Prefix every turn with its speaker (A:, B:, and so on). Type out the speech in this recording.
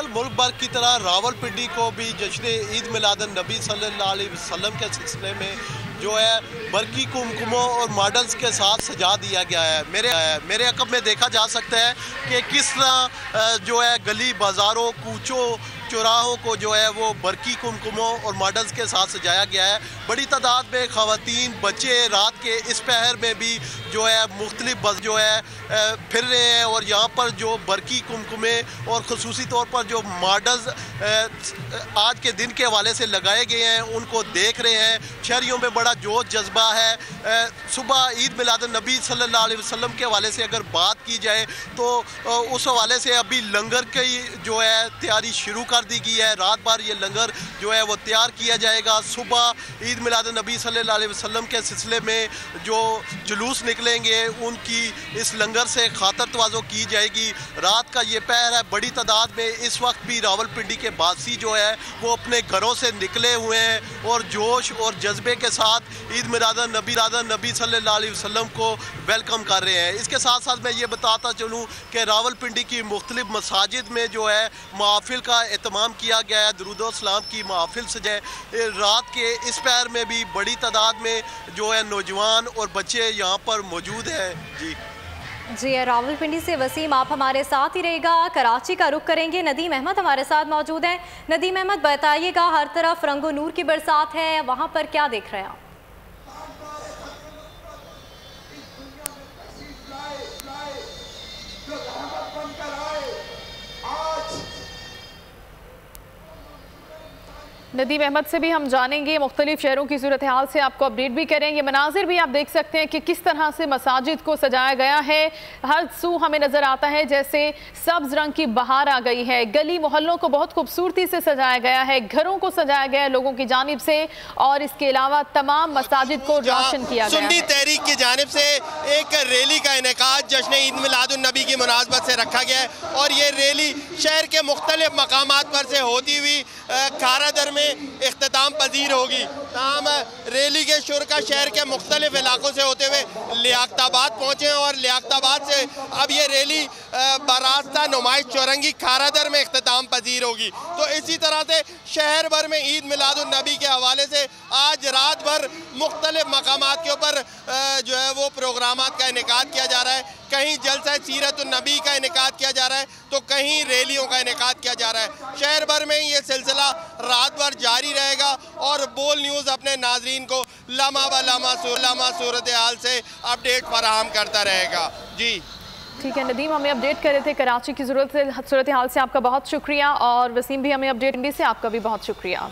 A: मुल्क भर की तरह रावलपिंडी को भी जश्न ईद मिलादुन नबी सल्लल्लाहु अलैहि वसल्लम के सिलसिले में जो है बरकी कुमकुमों और मॉडल्स के साथ सजा दिया गया है। मेरे अकब में देखा जा सकता है कि किस तरह जो है गली बाज़ारों कूचों चौराहों को जो है वो बरकी कुमकुमों और मॉडल्स के साथ सजाया गया है। बड़ी तादाद में ख़वातीन बच्चे रात के इस पहर में भी जो है मुख्तलिफ बस जो है फिर रहे हैं और यहाँ पर जो बरकी कुमकुमे और ख़ुसूसी तौर पर जो मॉडल्स आज के दिन के हवाले से लगाए गए हैं उनको देख रहे हैं। शहरियों में बड़ा जोश जज्बा है। सुबह ईद मिलादुन नबी सल्लल्लाहु अलैहि वसल्लम के हवाले से अगर बात की जाए तो उस हवाले से अभी लंगर की जो है तैयारी शुरू कर दी गई है। रात भर ये लंगर जो है वो तैयार किया जाएगा। सुबह ईद मिलादुन नबी सल्लल्लाहु अलैहि वसल्लम के सिलसिले में जो जुलूस निकलेंगे उनकी इस लंगर से खातर तवाज़ो की जाएगी। रात का ये पहर है। बड़ी तादाद में इस वक्त भी रावलपिंडी के बासी जो है वो अपने घरों से निकले हुए हैं और जोश और जज्बे के साथ ईद मिलादुन नबी सल्लल्लाहु अलैहि वसल्लम को वेलकम कर रहे हैं। इसके साथ साथ मैं ये बताता चलूँ कि रावलपिंडी की मुख्तलिफ मसाजिद में जो है महफिल का एहतमाम किया गया है। दुरूद सलाम की महफिल सजाए। रात के इस पहर में भी बड़ी तादाद में जो है नौजवान और बच्चे यहाँ पर मौजूद हैं। जी
B: रावलपिंडी से वसीम आप हमारे साथ ही रहेगा। कराची का रुख करेंगे। नदीम अहमद हमारे साथ मौजूद हैं। नदीम अहमद बताइएगा, हर तरफ रंगो नूर की बरसात है, वहाँ पर क्या देख रहे हैं आप?
C: नदीम अहमद से भी हम जानेंगे, मुख्तलिफ शहरों की सूरत हाल से आपको अपडेट भी करेंगे। मनाजिर भी आप देख सकते हैं कि किस तरह से मसाजिद को सजाया गया है। हर सू हमें नज़र आता है जैसे सब्ज़ रंग की बहार आ गई है। गली मोहल्लों को बहुत खूबसूरती से सजाया गया है, घरों को सजाया गया है लोगों की जानिब से, और इसके अलावा तमाम मसाजिद को रोशन किया गया है।
D: सुन्नी तहरीक की जानिब से एक रैली का इनेकाद जश्न ईद मिलादुन नबी की मुनासबत से रखा गया है और ये रैली शहर के मुख्तलिफ मकामात पर से होती हुई खारादर में इख्तिताम पजीर होगी। तमाम रैली के शुरा शहर के मुख्तलिफ इलाकों से होते हुए लियाकताबाद पहुँचे और लियाकताबाद से अब ये रैली बरास्ता नुमाइश चौरंगी खारादर में इख्तिताम पजीर होगी। तो इसी तरह से शहर भर में ईद मिलादुन नबी के हवाले से आज रात भर मुख्तलिफ मकामात के ऊपर जो है वो प्रोग्रामात का इनेकाद किया जा रहा है। कहीं जलसा सीरतुन नबी का इनेकाद किया जा रहा है तो कहीं रैलियों का इनेकाद किया जा रहा है। शहर भर में ये सिलसिला रात भर जारी रहेगा और बोल न्यूज़ अपने नाजरीन को लम्हा ब लम्हा सूरत हाल से अपडेट फराहम करता रहेगा। जी
C: ठीक है नदीम, हमें अपडेट कर रहे थे कराची की सूरत हाल से आपका बहुत शुक्रिया, और वसीम भी हमें अपडेट से आपका भी बहुत शुक्रिया।